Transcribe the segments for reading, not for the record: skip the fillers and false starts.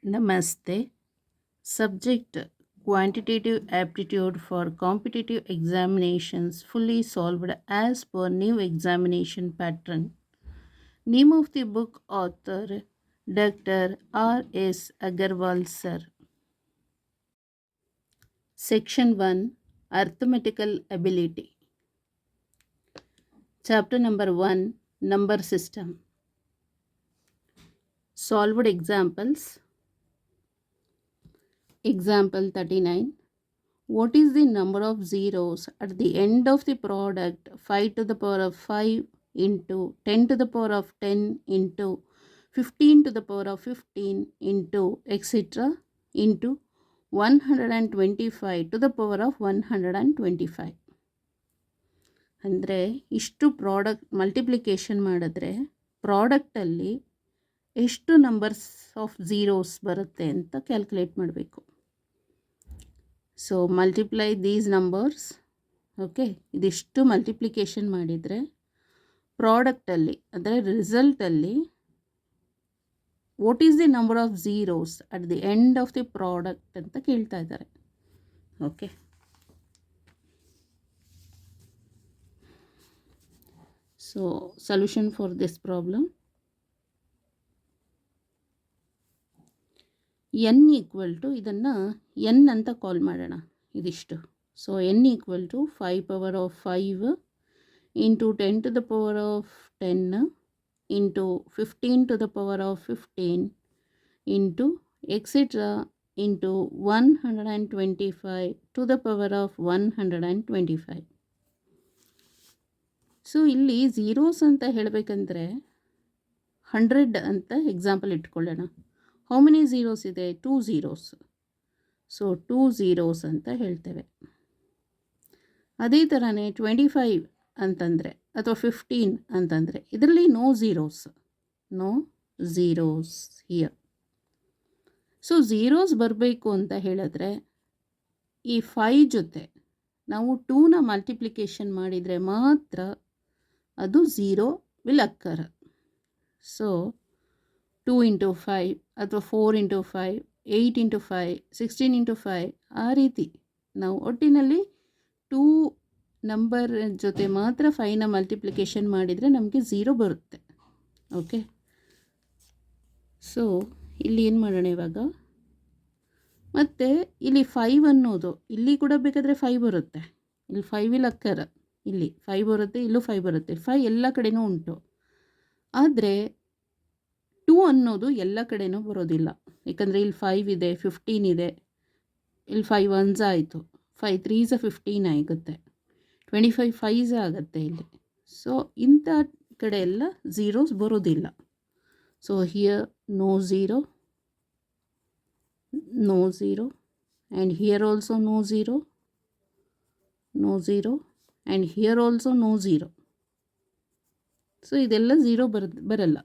Namaste. Subject Quantitative Aptitude for Competitive Examinations fully solved as per new examination pattern. Name of the book author Dr. R.S. Agarwal Sir. Section 1 Arithmetical Ability. Chapter number 1 Number System. Solved examples. Example 39. What is the number of zeros at the end of the product 5 to the power of 5 into 10 to the power of 10 into 15 to the power of 15 into etc. into 125 to the power of 125. ಅಂದರೆ ಇಷ್ಟು product multiplication ಮಾಡಿದ್ರೆ ಪ್ರಾಡಕ್ಟಲ್ಲಿ ಎಷ್ಟು numbers of zeros ಬರುತ್ತೆ ಅಂತ calculate ಮಾಡಬೇಕು. So multiply these numbers. Okay, ಇದಿಷ್ಟು multiplication ಮಾಡಿದರೆ ಪ್ರಾಡಕ್ಟಲ್ಲಿ ಅಂದರೆ ರಿಸಲ್ಟಲ್ಲಿ what is the number of zeros at the end of the product ಅಂತ ಕೇಳ್ತಾ ಇದ್ದಾರೆ. Okay, so solution for this problem. N equal to ಇದನ್ನು ಎನ್ ಅಂತ ಕಾಲ್ ಮಾಡೋಣ. ಇದಿಷ್ಟು. So N equal to 5 power of 5 into 10 to the power of 10 into 15 to the power of 15 into etcetera into 125 to the power of 125. So ಇಲ್ಲಿ zeros ಅಂತ ಹೇಳಬೇಕಂದ್ರೆ 100 ಅಂತ example ಇಟ್ಕೊಳ್ಳೋಣ. How many zeros ಇದೆ? 2 zeros. So 2 zeros ಅಂತ ಹೇಳ್ತೇವೆ. ಅದೇ ಥರನೇ 25 ಅಂತಂದರೆ ಅಥವಾ 15 ಅಂತಂದರೆ ಇದರಲ್ಲಿ no zeros here. So zeros ಬರಬೇಕು ಅಂತ ಹೇಳಿದ್ರೆ ಈ 5 ಜೊತೆ ನಾವು 2ನ ಮಲ್ಟಿಪ್ಲಿಕೇಶನ್ ಮಾಡಿದರೆ ಮಾತ್ರ ಅದು ಝೀರೋ ವಿಲ್ ಅಕ್ಕರ್. ಸೊ 2 ಇಂಟು 5 ಅಥವಾ 4 ಇಂಟು 5, 8 ಇಂಟು 5, 16 ಇಂಟು 5 ಆ ರೀತಿ ನಾವು ಒಟ್ಟಿನಲ್ಲಿ 2 ನಂಬರ್ ಜೊತೆ ಮಾತ್ರ 5ನ ಮಲ್ಟಿಪ್ಲಿಕೇಶನ್ ಮಾಡಿದರೆ ನಮಗೆ ಝೀರೋ ಬರುತ್ತೆ. ಓಕೆ, ಸೊ ಇಲ್ಲಿ ಏನು ಮಾಡೋಣ ಇವಾಗ, ಮತ್ತು ಇಲ್ಲಿ 5 ಅನ್ನೋದು ಇಲ್ಲಿ ಕೂಡ ಬೇಕಾದರೆ 5 ಬರುತ್ತೆ. ಇಲ್ಲಿ 5 ವಿಲ್ ಅಕ್ಕರ್, ಇಲ್ಲಿ 5 ಬರುತ್ತೆ, ಇಲ್ಲೂ 5 ಬರುತ್ತೆ. 5 ಎಲ್ಲ ಕಡೆನೂ ಉಂಟು. ಆದರೆ 2 ಅನ್ನೋದು ಎಲ್ಲ ಕಡೆನೂ ಬರೋದಿಲ್ಲ. ಯಾಕಂದರೆ ಇಲ್ಲಿ 5 ಇದೆ, 15 ಇದೆ, ಇಲ್ಲಿ 5 1s ಆಯಿತು, 5 3s 15 ಆಗುತ್ತೆ, 25 5s ಆಗುತ್ತೆ ಇಲ್ಲಿ. ಸೊ ಇಂಥ ಕಡೆ ಎಲ್ಲ ಝೀರೋಸ್ ಬರೋದಿಲ್ಲ. So here no zero and here also no zero and here also no zero. So ಇದೆಲ್ಲ ಝೀರೋ ಬರಲ್ಲ.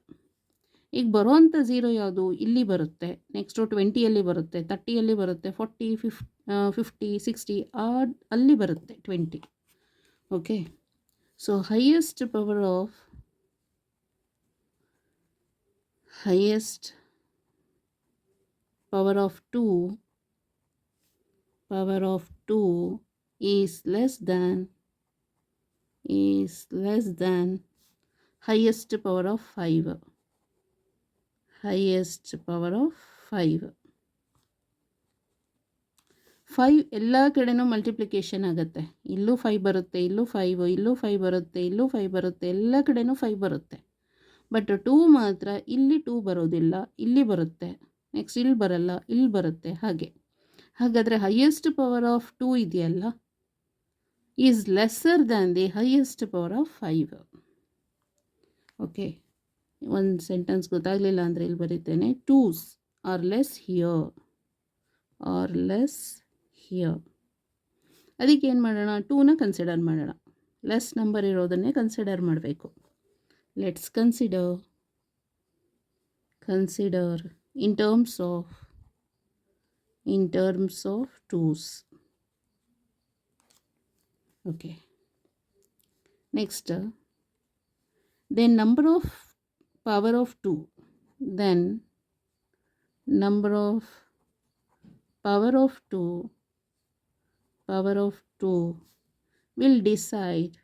ಈಗ ಬರೋವಂಥ ಝೀರೋ ಯಾವುದು? ಇಲ್ಲಿ ಬರುತ್ತೆ, ನೆಕ್ಸ್ಟು 20ಯಲ್ಲಿ ಬರುತ್ತೆ, 30ಯಲ್ಲಿ ಬರುತ್ತೆ, 40 50 60 ಅಲ್ಲಿ ಬರುತ್ತೆ 20. Okay, so highest power of 2 is less than highest power of 5. highest power of 5 ಎಲ್ಲ ಕಡೆನೂ ಮಲ್ಟಿಪ್ಲಿಕೇಶನ್ ಆಗುತ್ತೆ. ಇಲ್ಲೂ 5 ಬರುತ್ತೆ, ಇಲ್ಲೂ 5, ಇಲ್ಲೂ 5 ಬರುತ್ತೆ, ಇಲ್ಲೂ 5 ಬರುತ್ತೆ, ಎಲ್ಲ ಕಡೆನೂ 5 ಬರುತ್ತೆ. ಬಟ್ 2 ಮಾತ್ರ ಇಲ್ಲಿ 2 ಬರೋದಿಲ್ಲ, ಇಲ್ಲಿ ಬರುತ್ತೆ, ನೆಕ್ಸ್ಟ್ ಇಲ್ಲಿ ಬರಲ್ಲ, ಇಲ್ಲಿ ಬರುತ್ತೆ. ಹಾಗಾದರೆ ಹೈಯೆಸ್ಟ್ ಪವರ್ ಆಫ್ 2 ಇದೆಯಲ್ಲ is lesser than the highest power of 5. Okay, ಒಂದು ಸೆಂಟೆನ್ಸ್ ಗೊತ್ತಾಗಲಿಲ್ಲ ಅಂದರೆ ಇಲ್ಲಿ ಬರೀತೇನೆ. 2s R less here. ಅದಕ್ಕೆ ಏನು ಮಾಡೋಣ? 2ನ ಕನ್ಸಿಡರ್ ಮಾಡೋಣ. ಲೆಸ್ ನಂಬರ್ ಇರೋದನ್ನೇ ಕನ್ಸಿಡರ್ ಮಾಡಬೇಕು. Let's consider in terms of 2s. Okay, next then number of power of 2, then number of power of 2 will decide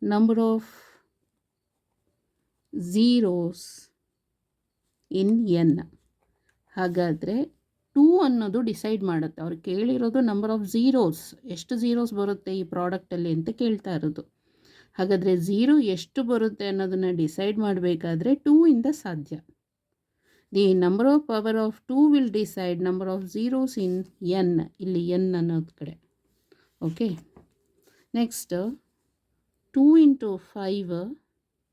number of zeros in n. ಹಾಗಾದರೆ 2 ಅನ್ನೋದು decide ಮಾಡುತ್ತೆ. ಅವ್ರು ಕೇಳಿರೋದು number of zeros, ಎಷ್ಟು zeros ಬರುತ್ತೆ ಈ ಪ್ರಾಡಕ್ಟಲ್ಲಿ ಅಂತ ಕೇಳ್ತಾ ಇರೋದು. ಹಾಗಾದರೆ ಝೀರೋ ಎಷ್ಟು ಬರುತ್ತೆ ಅನ್ನೋದನ್ನು ಡಿಸೈಡ್ ಮಾಡಬೇಕಾದ್ರೆ 2 ಇಂದ ಸಾಧ್ಯ. The number of power of 2 will decide number of zeros in n, ಇಲ್ಲಿ n ಅನ್ನೋದು ಕಡೆ. Okay, next 2 into 5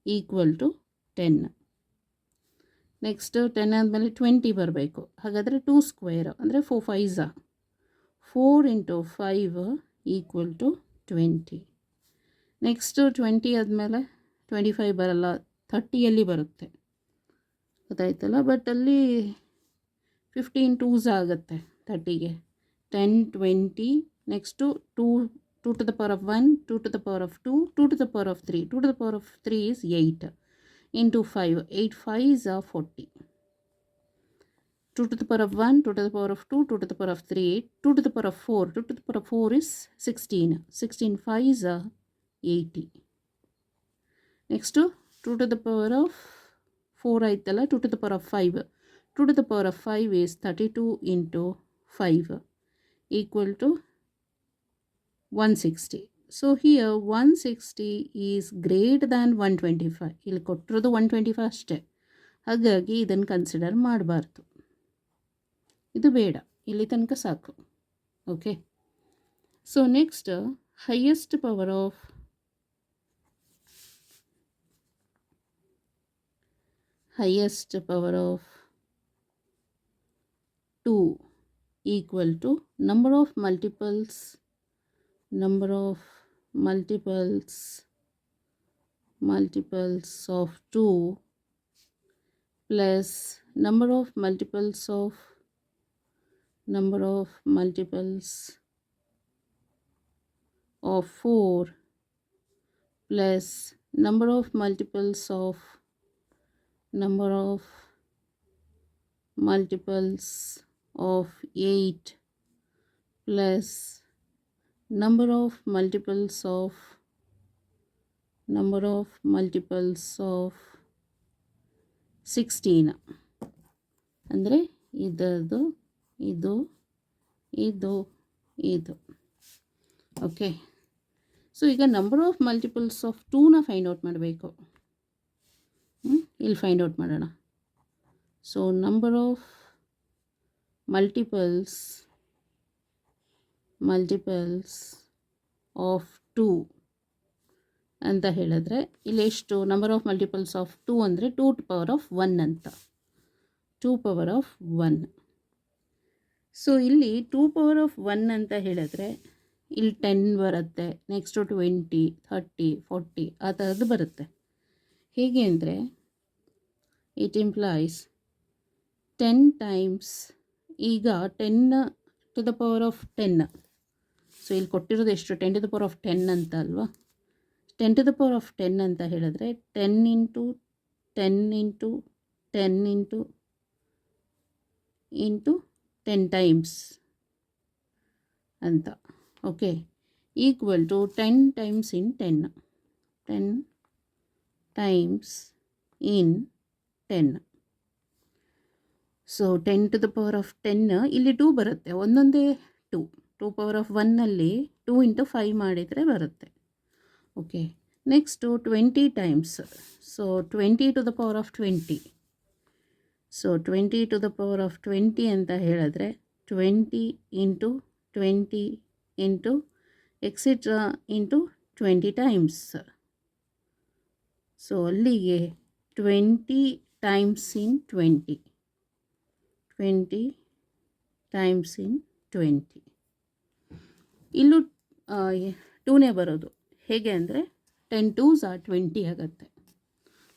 equal to 10. Next 10 ಆದಮೇಲೆ 20 ಬರಬೇಕು. ಹಾಗಾದರೆ 2 ಸ್ಕ್ವೇರ್ ಅಂದರೆ 4 5 4 ಇಂಟು 5 ಈಕ್ವಲ್ ಟು 20. ನೆಕ್ಸ್ಟು 20 ಆದಮೇಲೆ 25 ಬರಲ್ಲ, 30ಯಲ್ಲಿ ಬರುತ್ತೆ, ಗೊತ್ತಾಯ್ತಲ್ಲ. ಬಟ್ ಅಲ್ಲಿ 15 2s ಆಗುತ್ತೆ 30ಗೆ. 10 20, next 2 2 to the power of 1, 2 to the power of 2, 2 to the power of 3, 2 to the power of 3 is 8 into 5, 8 5s are 40. 2 to the power of 1, 2 to the power of 2, 2 to the power of 3, 2 to the power of 4, 2 to the power of 4 is 16, 16 5s are 80. Next 2 to the power of 4 ಆಯ್ತಲ್ಲ, 2 to the power of 5, 2 to the power of 5 is 32 into 5 equal to 160. So here 160 is greater than 125. ಇಲ್ಲಿ ಕೊಟ್ಟಿರೋದು 125 ಅಷ್ಟೇ, ಹಾಗಾಗಿ ಇದನ್ನು consider ಮಾಡಬಾರ್ದು, ಇದು ಬೇಡ, ಇಲ್ಲಿ ತನಕ ಸಾಕು. Okay, so next highest power of highest power of 2 equal to number of multiples of 2 plus number of multiples of 4 plus number of multiples of 8 plus number of multiples of 16. ಅಂದರೆ ಇದು ಇದು ಇದು ಇದು. ಓಕೆ, ಸೊ ಈಗ number of multiples of 2ನ find out ಮಾಡಬೇಕು. ಇಲ್ಲಿ find out ಮಾಡೋಣ. So number of multiples of 2 ಅಂತ ಹೇಳಿದ್ರೆ ಇಲ್ಲಿ ಎಷ್ಟು ನಂಬರ್ ಆಫ್ ಮಲ್ಟಿಪಲ್ಸ್ ಆಫ್ 2 ಅಂದರೆ 2 to power of 1 ಅಂತ, 2 power of 1. ಸೊ ಇಲ್ಲಿ 2 power of 1 ಅಂತ ಹೇಳಿದ್ರೆ ಇಲ್ಲಿ 10 ಬರುತ್ತೆ, ನೆಕ್ಸ್ಟು 20 30 40 ಆ ಥರದ್ದು ಬರುತ್ತೆ. ಹೇಗೆ ಅಂದರೆ ಇಟ್ ಇಂಪ್ಲೈಸ್ 10 ಟೈಮ್ಸ್, ಈಗ 10 to the power of 10. So ಇಲ್ಲಿ ಕೊಟ್ಟಿರೋದು ಎಷ್ಟು 10 to the power of 10 ಅಂತ ಅಲ್ವಾ. 10 to the power of 10 ಅಂತ ಹೇಳಿದ್ರೆ 10 into 10 into 10 into 10 ಟೈಮ್ಸ್ ಅಂತ. Okay, equal to 10 times in 10, 10 times in 10. So 10 to the power of 10, ಇಲ್ಲಿ 2 ಬರುತ್ತೆ, ಒಂದೊಂದೇ 2 power of 1ನಲ್ಲಿ 2 into 5 ಮಾಡಿದರೆ ಬರುತ್ತೆ. Okay, next 20 times. So 20 to the power of 20. So 20 to the power of 20 ಅಂತ ಹೇಳಿದ್ರೆ 20 into 20 into etcetera into 20 times. So ಅಲ್ಲಿಗೆ 20 times in 20, 20 times in 20. ಇಲ್ಲೂ 2ನೇ ಬರೋದು. ಹೇಗೆ ಅಂದರೆ 10 2s are 20 ಆಗುತ್ತೆ.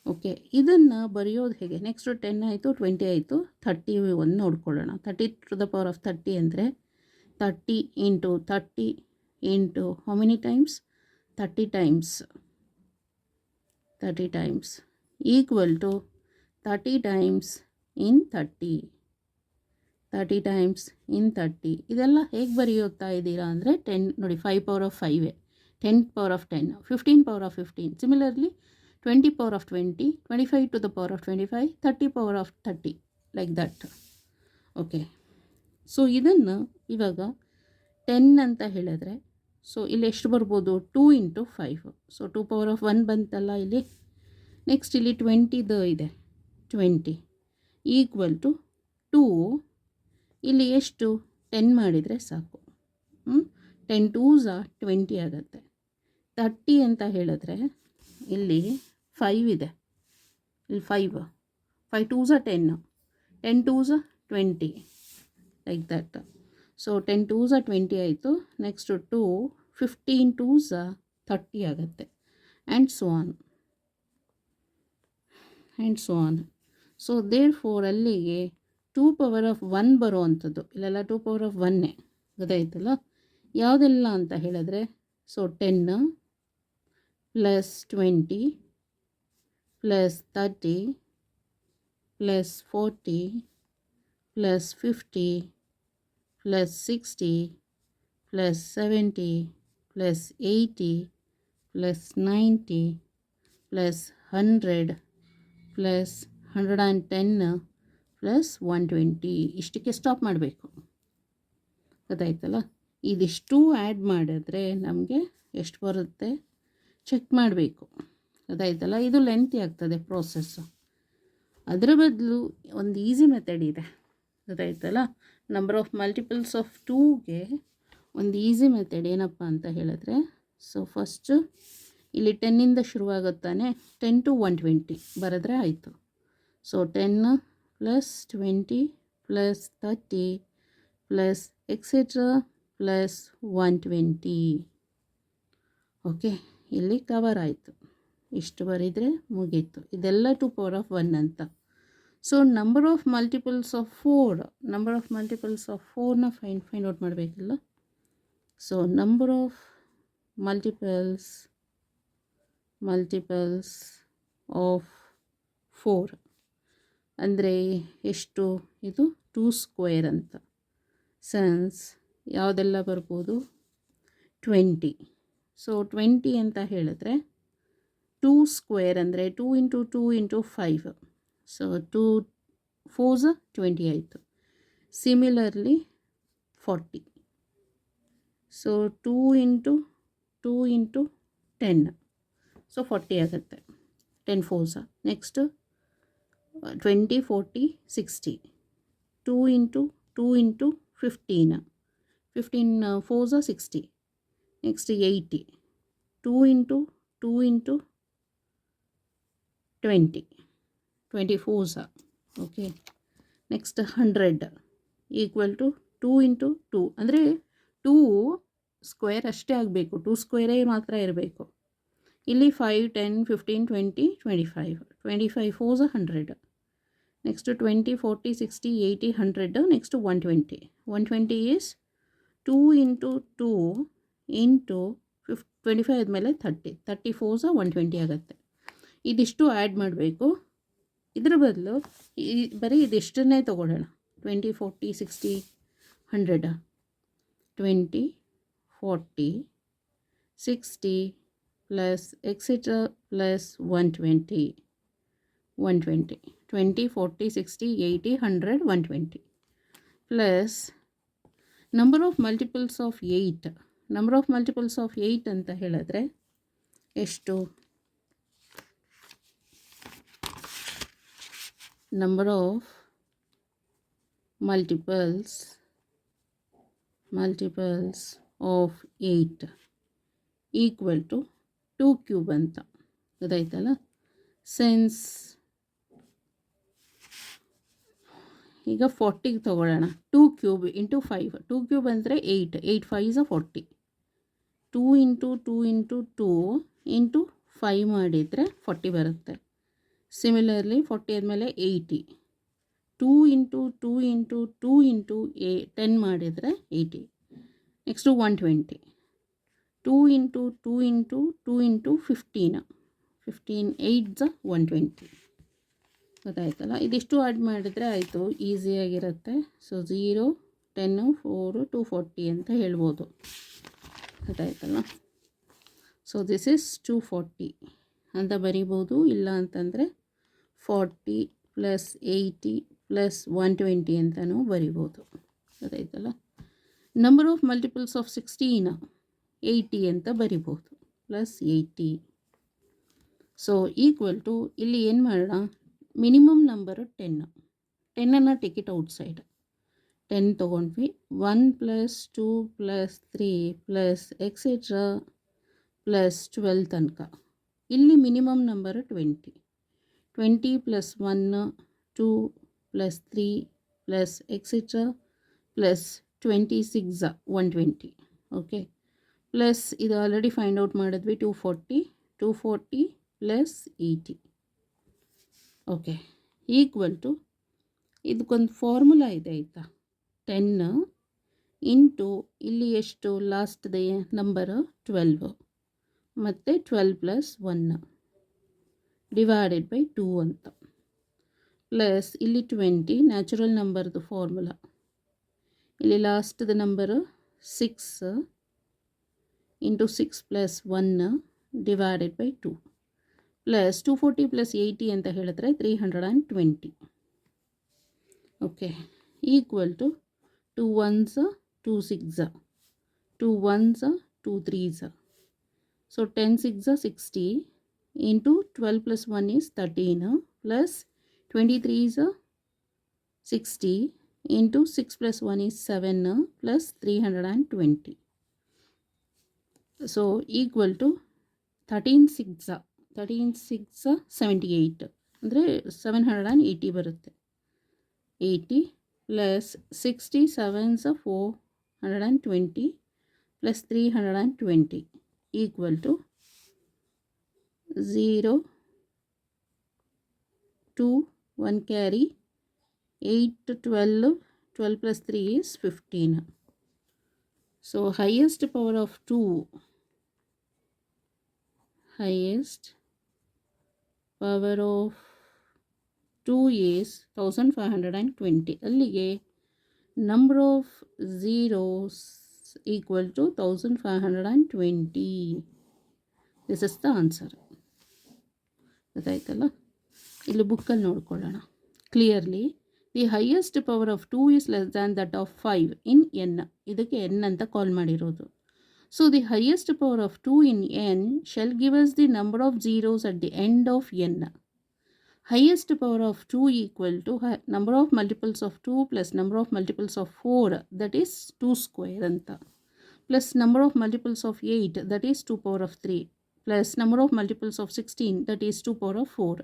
ಓಕೆ, ಇದನ್ನು ಬರೆಯೋದು ಹೇಗೆ? ನೆಕ್ಸ್ಟು 10 ಆಯಿತು, 20 ಆಯಿತು, 30 ಒಂದು ನೋಡ್ಕೊಳ್ಳೋಣ. 30 to the power of 30 ಅಂದರೆ 30 into 30 into how many times? 30 times equal to 30 times in 30, 30 times in 30. ಇದೆಲ್ಲ ಹೇಗೆ ಬರೆಯುತ್ತಾ ಇದ್ದೀರಾ ಅಂದರೆ 10 ನೋಡಿ, 5 power of 5, 10 power of 10, 15 power of 15. Similarly 20 power of 20, 25 to the power of 25, 30 power of 30, like that. Okay, so ಇದನ್ನು ಇವಾಗ 10 ಅಂತ ಹೇಳಿದ್ರೆ, so ಇಲ್ಲಿ ಎಷ್ಟು ಬರ್ಬೋದು? 2 into 5. ಸೊ 2 power of 1 ಬಂತಲ್ಲ ಇಲ್ಲಿ. ನೆಕ್ಸ್ಟ್ ಇಲ್ಲಿ 20ದು ಇದೆ, 20 ಈಕ್ವಲ್ ಟು 2. ಇಲ್ಲಿ ಎಷ್ಟು? 10 ಮಾಡಿದರೆ ಸಾಕು. 10 2s 20 ಆಗುತ್ತೆ. 30 ಅಂತ ಹೇಳಿದ್ರೆ ಇಲ್ಲಿ 5 ಇದೆ, ಇಲ್ಲಿ 5 2s 10, 10 2s 20, like that. So 10 2s 20 ಆಯಿತು. ನೆಕ್ಸ್ಟ್ 2, 15 2s 30 ಆಗುತ್ತೆ. And so on, and so on. So therefore ಅಲ್ಲಿಗೆ 2 power of 1 ಬರೋ ಅಂಥದ್ದು, ಇಲ್ಲೆಲ್ಲ 2 power of 1 ಗೊತ್ತಾಯ್ತಲ್ಲ. ಯಾವುದೆಲ್ಲ ಅಂತ ಹೇಳಿದ್ರೆ, so 10 plus 20 plus 30 plus 40 plus 50 plus 60 plus 70 plus 80 plus 90 plus 100 plus 110 plus 120. ಇಷ್ಟಕ್ಕೆ ಸ್ಟಾಪ್ ಮಾಡಬೇಕು, ಗೊತ್ತಾಯ್ತಲ್ಲ. ಇದಿಷ್ಟು ಆ್ಯಡ್ ಮಾಡಿದ್ರೆ ನಮಗೆ ಎಷ್ಟು ಬರುತ್ತೆ ಚೆಕ್ ಮಾಡಬೇಕು, ಗೊತ್ತಾಯ್ತಲ್ಲ. ಇದು ಲೆಂತಿ ಆಗ್ತದೆ ಪ್ರೋಸೆಸ್ಸು. ಅದರ ಬದಲು ಒಂದು ಈಸಿ ಮೆಥಡ್ ಇದೆ, ಗೊತ್ತಾಯ್ತಲ್ಲ. ನಂಬರ್ ಆಫ್ ಮಲ್ಟಿಪಲ್ಸ್ ಆಫ್ 2ಗೆ ಒಂದು ಈಸಿ ಮೆಥಡ್ ಏನಪ್ಪ ಅಂತ ಹೇಳಿದ್ರೆ, ಸೊ ಫಸ್ಟು ಇಲ್ಲಿ 10ಇಂದ ಶುರುವಾಗುತ್ತಾನೆ, 10 to 120 ಬರೆದ್ರೆ ಆಯಿತು. So 10 plus 20 plus 30 plus etcetera plus 120. Okay, ಇಲ್ಲಿ ಕವರ್ ಆಯಿತು. ಇಷ್ಟು ಬರೆದರೆ ಮುಗೀತು. ಇದೆಲ್ಲ 2 power of 1 ಅಂತ. So number of multiples of 4, number of multiples of 4ನ ಫೈಂಡ್ ಔಟ್ ಮಾಡಬೇಕಿಲ್ಲ. So number of multiples of 4 ಅಂದರೆ ಎಷ್ಟು? ಇದು 2 square ಅಂತ. ಸೆನ್ಸ್ ಯಾವುದೆಲ್ಲ ಬರ್ಬೋದು? 20. ಸೊ 20 ಅಂತ ಹೇಳಿದ್ರೆ 2 square ಅಂದರೆ 2 into 2 into 5. ಸೊ 2 4s 20 ಆಯಿತು. Similarly 40. So 2 into 2 into 10, so 40 ಆಗುತ್ತೆ. 10 4s. Next 20 40 60. 2 into 2 into 15, 15 4s 60. Next 80. 2 into 2 into 20, 24s. Okay, next 100 equal to 2 into 2 ಅಂದರೆ 2 ಸ್ಕ್ವೇರ್ ಅಷ್ಟೇ ಆಗಬೇಕು, 2 ಸ್ಕ್ವೇರೇ ಮಾತ್ರ ಇರಬೇಕು. ಇಲ್ಲಿ 5 10 15 20 25, 25 4s 100. Next 20 40 60 80 100. Next 120. 120 is 2 into 2 into 25 ಆದಮೇಲೆ 30, 30 4s 120 ಆಗುತ್ತೆ. ಇದಿಷ್ಟು ಆ್ಯಡ್ ಮಾಡಬೇಕು. ಇದರ ಬದಲು ಬರೀ ಇದಿಷ್ಟನ್ನೇ ತೊಗೊಳ್ಳೋಣ. 20 40 60 100, 20 40 60 plus etcetera plus 120, 120 20 40 60 80 100 120 plus number of multiples of 8. Number of multiples of 8 ಅಂತ ಹೇಳಿದ್ರೆ ಎಷ್ಟು? Number of multiples of 8 equal to 2 cube ಅಂತ, ಗೊತ್ತಾಯ್ತಲ್ಲ. ಸೆನ್ಸ್ ಈಗ 40ಗೆ ತೊಗೊಳ್ಳೋಣ. 2 ಕ್ಯೂಬ್ ಇಂಟು 5, 2 ಕ್ಯೂಬ್ ಅಂದರೆ 8, 8 5s 40. 2 into 2 into 2 into 5 ಮಾಡಿದರೆ 40 ಬರುತ್ತೆ. ಸಿಮಿಲರ್ಲಿ 40 ಆದಮೇಲೆ 80. 2 into 2 into 2 into 10 ಮಾಡಿದರೆ 80. Next 120. 2 into 2 into 2 into 15, 15 8s 120. ಗೊತ್ತಾಯ್ತಲ್ಲ. ಇದಿಷ್ಟು ಆ್ಯಡ್ ಮಾಡಿದರೆ ಆಯಿತು, ಈಸಿಯಾಗಿರುತ್ತೆ. ಸೊ 0, 10, 4, 240 ಅಂತ ಹೇಳ್ಬೋದು. ಗೊತ್ತಾಯ್ತಲ್ಲ. ಸೊ ದಿಸ್ ಇಸ್ 240 ಅಂತ ಬರಿಬೋದು. ಇಲ್ಲ ಅಂತಂದರೆ 40 + 80 + 120 ಅಂತಲೂ ಬರಿಬೋದು. ಗೊತ್ತಾಯ್ತಲ್ಲ. ನಂಬರ್ ಆಫ್ ಮಲ್ಟಿಪಲ್ಸ್ ಆಫ್ 16 80 ಅಂತ ಬರಿಬೋದು, +80. ಸೊ ಈಕ್ವಲ್ ಟು ಇಲ್ಲಿ ಏನು ಮಾಡೋಣ, ಮಿನಿಮಮ್ ನಂಬರು 10. 10ಅನ್ನು ಟೇಕ್ ಔಟ್ಸೈಡ್. 10 ತೊಗೊಂಡ್ವಿ. 1 + 2 + 3 + ಎಕ್ಸೆಟ್ರಾ +12 ತನಕ. ಇಲ್ಲಿ minimum number 20. 20 + 1 2 + 3 + etcetera +26 120. Okay, plus ಇದು ಆಲ್ರೆಡಿ ಫೈಂಡ್ ಔಟ್ ಮಾಡಿದ್ವಿ, 240 + 80. ಓಕೆ, ಈಕ್ವಲ್ ಟು ಇದಕ್ಕೊಂದು ಫಾರ್ಮುಲಾ ಇದೆ ಆಯಿತಾ. 10 ಇಂಟು ಇಲ್ಲಿ ಎಷ್ಟು ಲಾಸ್ಟ್ದೇ ನಂಬರು 12 ಮತ್ತು 12 + 1 ಡಿವೈಡೆಡ್ ಬೈ 2 ಅಂತ, ಪ್ಲಸ್ ಇಲ್ಲಿ 20 ನ್ಯಾಚುರಲ್ ನಂಬರ್ದು ಫಾರ್ಮುಲಾ. ಇಲ್ಲಿ ಲಾಸ್ಟ್ದ number 6 into 6 + 1 divided by 2 plus 240 + 80 ಅಂತ ಹೇಳಿದ್ರೆ 320. ಓಕೆ, equal to 2 1s 2 6 2 1s 2 3s. So 10 6 60 into 12 + 1 is 13 plus 23s 60 into 6 + 1 is 7 plus 320. So equal to 13 6 78 ಅಂದರೆ 780 ಬರುತ್ತೆ. 80 plus 60 7s 420 plus 320 equal to 0 2 1 carry 8 12 12 + 3 is 15. So highest power of 2 is 1520. ಅಲ್ಲಿಗೆ number of zeros equal to 1520. This is the answer. ಗೊತ್ತಾಯ್ತಲ್ಲ. ಇಲ್ಲಿ ಬುಕ್ಕಲ್ಲಿ ನೋಡ್ಕೊಳ್ಳೋಣ clearly. The highest power of 2 is less than that of 5 in n. ಇದಕ್ಕೆ n ಅಂತ ಕಾಲ್ ಮಾಡಿರೋದು. So the highest power of 2 in n shall give us the number of zeros at the end of n. Highest power of 2 equal to number of multiples of 2 plus number of multiples of 4, that is 2 square ಅಂತ, plus number of multiples of 8, that is 2 power of 3, plus number of multiples of 16, that is 2 power of 4.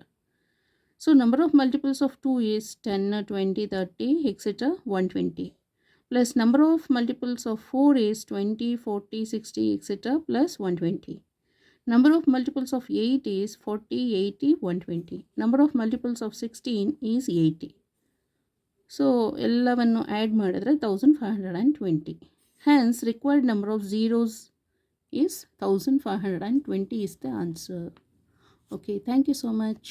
So number of multiples of 2 is 10, 20, 30, etc. 120. Plus number of multiples of 4 is 20, 40, 60, etc. plus 120. Number of multiples of 8 is 40, 80, 120. Number of multiples of 16 is 80. So ಎಲ್ಲವನ್ನು add ಮಾಡಿದ್ರೆ 1520. Hence required number of zeros is 1520 is the answer. Okay, thank you so much.